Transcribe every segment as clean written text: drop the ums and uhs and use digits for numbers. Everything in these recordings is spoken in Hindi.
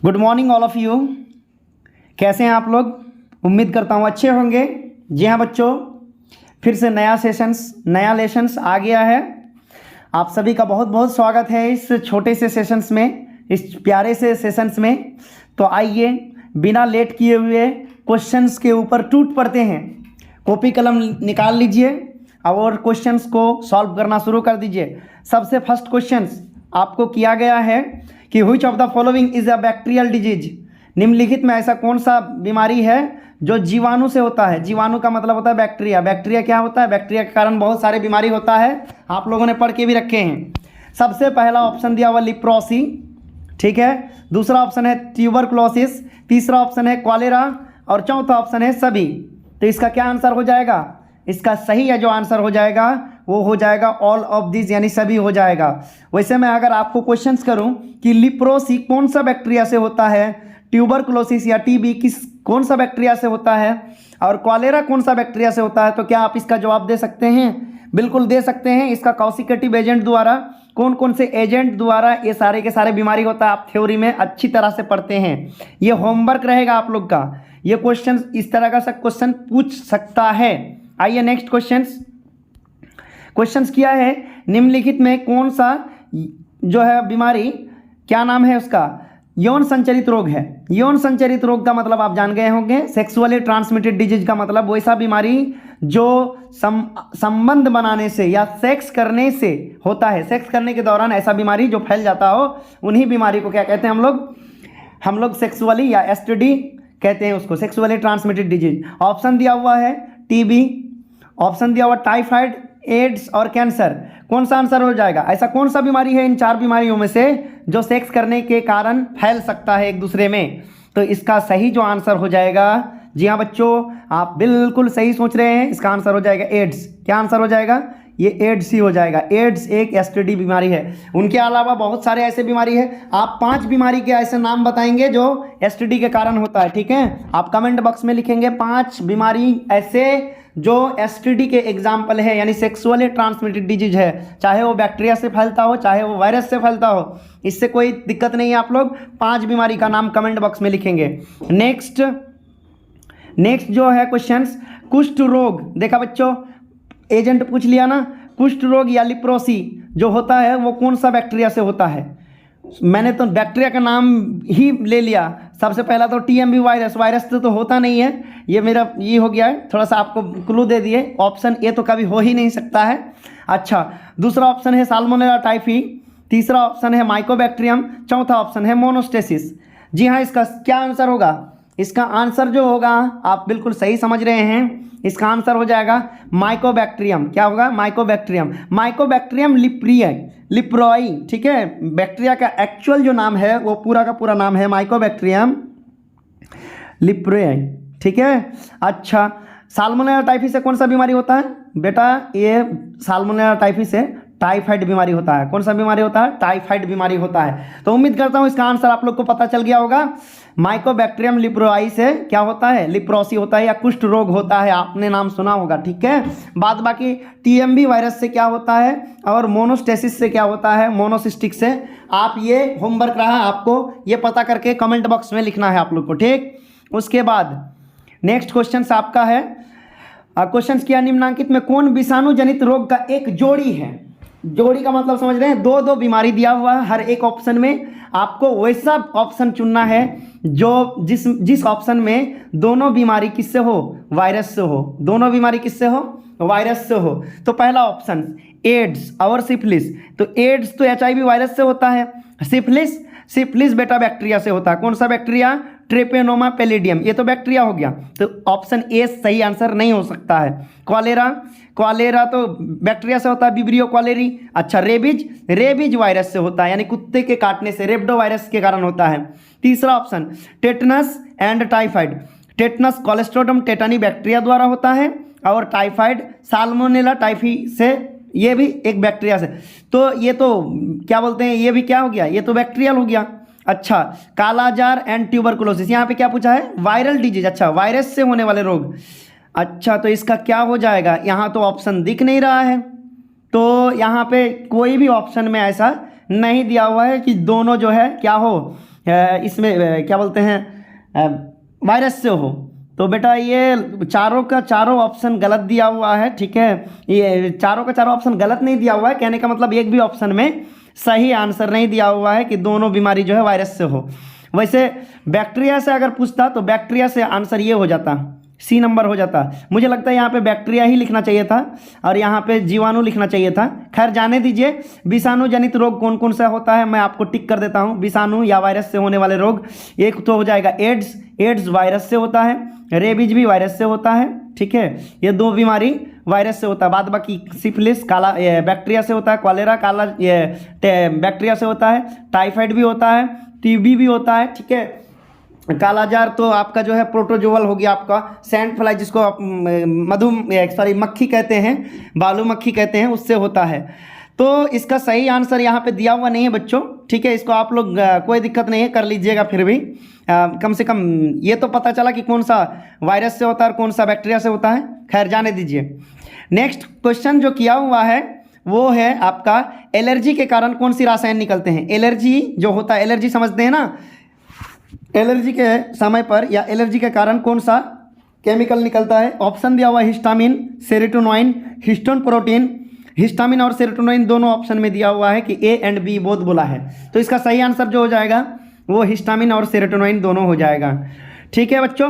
Good morning all of you. कैसे हैं आप लोग? उम्मीद करता हूँ अच्छे होंगे। जी हाँ बच्चों, फिर से नया लेसन्स आ गया है। आप सभी का बहुत बहुत स्वागत है इस छोटे से सेशंस में, इस प्यारे से सेशंस में। तो आइए बिना लेट किए हुए क्वेश्चंस के ऊपर टूट पड़ते हैं। कॉपी कलम निकाल लीजिए और क्वेश्चंस को सॉल्व करना शुरू कर दीजिए। सबसे फर्स्ट क्वेश्चन आपको किया गया है कि which of the following is a bacterial disease. निम्नलिखित में ऐसा कौन सा बीमारी है जो जीवाणु से होता है। जीवाणु का मतलब होता है बैक्टीरिया। बैक्टीरिया क्या होता है? बैक्टीरिया के कारण बहुत सारे बीमारी होता है, आप लोगों ने पढ़ के भी रखे हैं। सबसे पहला ऑप्शन दिया हुआ लिप्रोसी, ठीक है। दूसरा ऑप्शन है ट्यूबरकुलोसिस, तीसरा ऑप्शन है कॉलेरा और चौथा ऑप्शन है सभी। तो इसका क्या आंसर हो जाएगा? इसका सही है जो आंसर हो जाएगा वो हो जाएगा ऑल ऑफ दिस, यानी सभी हो जाएगा। वैसे मैं अगर आपको क्वेश्चंस करूं कि लिप्रोसी कौन सा बैक्टीरिया से होता है, ट्यूबरकुलोसिस या टीबी कौन सा बैक्टीरिया से होता है और कॉलेरा कौन सा बैक्टीरिया से होता है, तो क्या आप इसका जवाब दे सकते हैं? बिल्कुल दे सकते हैं। इसका कॉसिकेटिव एजेंट द्वारा, कौन कौन से एजेंट द्वारा ये सारे के सारे बीमारी होता है, आप थ्योरी में अच्छी तरह से पढ़ते हैं। ये होमवर्क रहेगा आप लोग का। ये क्वेश्चन इस तरह का क्वेश्चन पूछ सकता है। आइए नेक्स्ट क्वेश्चंस किया है, निम्नलिखित में कौन सा जो है बीमारी, क्या नाम है उसका? यौन संचरित रोग है। यौन संचरित रोग का मतलब आप जान गए होंगे, सेक्सुअली ट्रांसमिटेड डिजीज का मतलब वैसा बीमारी जो संबंध बनाने से या सेक्स करने से होता है। सेक्स करने के दौरान ऐसा बीमारी जो फैल जाता हो, उन्हीं बीमारी को क्या कहते हैं हम लोग सेक्सुअली या एसटीडी कहते हैं उसको, सेक्सुअली ट्रांसमिटेड डिजीज। ऑप्शन दिया हुआ है टीबी, ऑप्शन दिया हुआ टाइफाइड, एड्स और कैंसर। कौन सा आंसर हो जाएगा? ऐसा कौन सा बीमारी है इन चार बीमारियों में से जो सेक्स करने के कारण फैल सकता है एक दूसरे में? तो इसका सही जो आंसर हो जाएगा, जी हाँ बच्चों आप बिल्कुल सही सोच रहे हैं, इसका आंसर हो जाएगा एड्स। क्या आंसर हो जाएगा? ये एड्स ही हो जाएगा। एड्स एक एसटीडी बीमारी है। उनके अलावा बहुत सारे ऐसे बीमारी है। आप 5 बीमारी के ऐसे नाम बताएंगे जो एसटीडी के कारण होता है, ठीक है। आप कमेंट बॉक्स में लिखेंगे 5 बीमारी ऐसे जो एसटीडी के एग्जाम्पल है, यानी सेक्सुअली ट्रांसमिटेड डिजीज है। चाहे वो बैक्टीरिया से फैलता हो, चाहे वो वायरस से फैलता हो, इससे कोई दिक्कत नहीं है। आप लोग 5 बीमारी का नाम कमेंट बॉक्स में लिखेंगे। नेक्स्ट जो है क्वेश्चन, कुष्ठ रोग। देखा बच्चों, एजेंट पूछ लिया ना, कुष्ठ रोग या लिप्रोसी जो होता है वो कौन सा बैक्टीरिया से होता है? मैंने तो बैक्टीरिया का नाम ही ले लिया। सबसे पहला तो टीएमवी वायरस तो होता नहीं है। ये मेरा ये हो गया है, थोड़ा सा आपको क्लू दे दिए। ऑप्शन ए तो कभी हो ही नहीं सकता है। अच्छा, दूसरा ऑप्शन है साल्मोनेला टाइफी, तीसरा ऑप्शन है माइकोबैक्टीरियम, चौथा ऑप्शन है मोनोस्टेसिस। जी हाँ, इसका क्या आंसर होगा? इसका आंसर जो होगा, आप बिल्कुल सही समझ रहे हैं, इसका आंसर हो जाएगा माइकोबैक्टीरियम। क्या होगा? माइकोबैक्टीरियम लिप्रोई, ठीक है। बैक्टीरिया का एक्चुअल जो नाम है वो पूरा का पूरा नाम है माइकोबैक्टीरियम लिप्रोई, ठीक है। अच्छा, साल्मोनेला टाइफी से कौन सा बीमारी होता है बेटा? ये साल्मोनेला टाइफी से टाइफाइड बीमारी होता है। कौन सा बीमारी होता है? टाइफाइड बीमारी होता है। तो उम्मीद करता हूँ इसका आंसर आप लोग को पता चल गया होगा। माइकोबैक्टीरियम लिप्रोई से क्या होता है? लिप्रोसी होता है या कुष्ठ रोग होता है, आपने नाम सुना होगा, ठीक है। बाद बाकी टीएमवी वायरस से क्या होता है और मोनोस्टेसिस से क्या होता है, मोनोसिस्टिक से। आप ये होमवर्क रहा, आपको ये पता करके कमेंट बॉक्स में लिखना है आप लोग को, ठीक। उसके बाद नेक्स्ट क्वेश्चन आपका है, क्वेश्चन किया निम्नांकित में कौन विषाणु जनित रोग का एक जोड़ी है? जोड़ी का मतलब समझ रहे हैं, दो बीमारी दिया हुआ है हर एक ऑप्शन में। आपको वैसा ऑप्शन चुनना है जो जिस ऑप्शन में दोनों बीमारी किससे हो? वायरस से हो। दोनों बीमारी किससे हो? वायरस से हो। तो पहला ऑप्शन एड्स और सिफिलिस। तो एड्स तो एचआईवी वायरस से होता है। सिफिलिस बेटा बैक्टीरिया से होता है। कौन सा बैक्टीरिया? ट्रेपेनोमा पैलिडियम, ये तो बैक्टीरिया हो गया। तो ऑप्शन ए सही आंसर नहीं हो सकता है। कॉलेरा तो बैक्टीरिया से होता है, विब्रियो कॉलेरी। अच्छा, रेबीज वायरस से होता है, यानी कुत्ते के काटने से, रेब्डो वायरस के कारण होता है। तीसरा option tetanus and typhoid. Tetanus clostridium tetani bacteria द्वारा होता है और टाइफाइड साल्मोनेला टाइफी से, ये भी एक बैक्टीरिया से। तो ये तो क्या बोलते हैं, ये भी क्या हो गया? ये तो बैक्टीरियल हो गया। अच्छा, कालाजार एंड ट्यूबरकुलोसिस, यहाँ पे क्या पूछा है? Viral disease. अच्छा, वायरस से होने वाले रोग। अच्छा, तो इसका क्या हो जाएगा? यहाँ तो ऑप्शन दिख नहीं रहा है, तो यहाँ पे कोई भी ऑप्शन में ऐसा नहीं दिया हुआ है कि दोनों जो है क्या हो, इसमें क्या बोलते हैं वायरस से हो। तो बेटा ये चारों का चारों ऑप्शन गलत दिया हुआ है, ठीक है। ये चारों का चारों ऑप्शन गलत नहीं दिया हुआ है, कहने का मतलब एक भी ऑप्शन में सही आंसर नहीं दिया हुआ है कि दोनों बीमारी जो है वायरस से हो। वैसे बैक्टीरिया से अगर पूछता तो बैक्टीरिया से आंसर ये हो जाता, सी नंबर हो जाता। मुझे लगता है यहाँ पे बैक्टीरिया ही लिखना चाहिए था और यहाँ पे जीवाणु लिखना चाहिए था। खैर जाने दीजिए। विषाणु जनित रोग कौन कौन सा होता है मैं आपको टिक कर देता हूँ। विषाणु या वायरस से होने वाले रोग, एक तो हो जाएगा एड्स, एड्स वायरस से होता है, रेबीज भी वायरस से होता है, ठीक है। ये दो बीमारी वायरस से होता है। बाद बाकी सिफिलिस काला बैक्टीरिया से होता है, कॉलेरा काला बैक्टीरिया से होता है, टाइफाइड भी होता है, टीबी भी होता है, ठीक है। कालाजार तो आपका जो है प्रोटोजोअल हो गया, आपका सैंड फ्लाई जिसको आप मक्खी कहते हैं, बालू मक्खी कहते हैं, उससे होता है। तो इसका सही आंसर यहाँ पे दिया हुआ नहीं है बच्चों, ठीक है। इसको आप लोग कोई दिक्कत नहीं है, कर लीजिएगा। फिर भी कम से कम ये तो पता चला कि कौन सा वायरस से होता है और कौन सा बैक्टीरिया से होता है। खैर जाने दीजिए। नेक्स्ट क्वेश्चन जो किया हुआ है वो है आपका एलर्जी के कारण कौन सी रसायन निकलते हैं। एलर्जी जो होता है, एलर्जी समझते हैं ना, एलर्जी के समय पर या एलर्जी के कारण कौन सा केमिकल निकलता है। ऑप्शन दिया हुआ histamine, serotonin, histone protein. Histamine और सेरोटोनिन दोनों ऑप्शन में दिया हुआ है कि ए एंड बी बोथ बोला है। तो इसका सही आंसर जो हो जाएगा वो हिस्टामिन और सेरोटोनिन दोनों हो जाएगा, ठीक है बच्चों।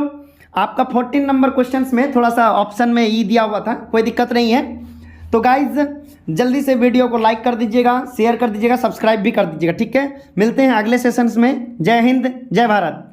आपका 14 नंबर क्वेश्चंस में थोड़ा सा ऑप्शन में ई दिया हुआ था, कोई दिक्कत नहीं है। तो गाइज जल्दी से वीडियो को लाइक कर दीजिएगा, शेयर कर दीजिएगा, सब्सक्राइब भी कर दीजिएगा, ठीक है। मिलते हैं अगले सेशंस में। जय हिंद, जय भारत।